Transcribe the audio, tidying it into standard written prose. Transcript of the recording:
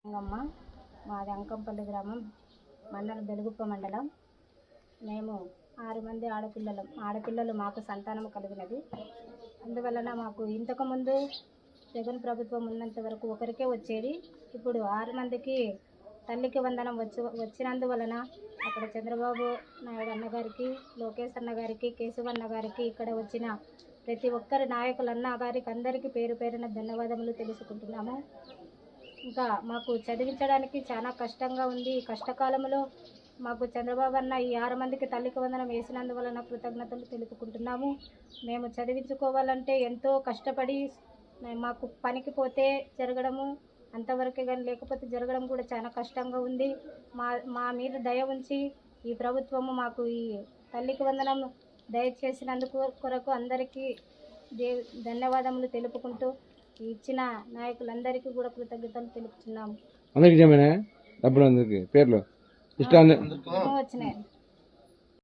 అమ్మ మాది అంకంపల్లి గ్రామం మండలం బెలుగుప్ప మండలం. మేము 6 మంది ఆడపిల్లలు మాకు సంతానం కలిగినది. అందువలన మాకు ఇంతకుముందు జగన్ ప్రభుత్వం ఉన్నంత వరకు ఒకరికే వచ్చేది. ఇప్పుడు 6 మందికి తల్లికి వందనం వచ్చినందువలన అక్కడ చంద్రబాబు నాయుడు అన్నగారికి, లోకేష్ అన్నగారికి, కేశవన్న గారికి, ఇక్కడ వచ్చిన ప్రతి ఒక్కరి నాయకులన్న గారికి అందరికీ పేరు పేరున ధన్యవాదములు తెలుసుకుంటున్నాము. ఇంకా మాకు చదివించడానికి చాలా కష్టంగా ఉంది. ఈ కష్టకాలంలో మాకు చంద్రబాబు అన్న ఈ 6 మందికి తల్లికి వందనం వేసినందువలన కృతజ్ఞతలు తెలుపుకుంటున్నాము. మేము చదివించుకోవాలంటే ఎంతో కష్టపడి మాకు పనికి పోతే జరగడము అంతవరకే, కానీ లేకపోతే జరగడం కూడా చాలా కష్టంగా ఉంది. మా మీద దయ ఉంచి ఈ ప్రభుత్వము మాకు ఈ తల్లికి వందనం దయచేసినందుకు కొరకు అందరికీ ధన్యవాదములు తెలుపుకుంటూ ఇచ్చిన నాయకులందరికీ కూడా కృతజ్ఞతలు తెలుపుతున్నాము. అందరికీ డబ్బులు అందరికీ పేర్లు వచ్చినాయి.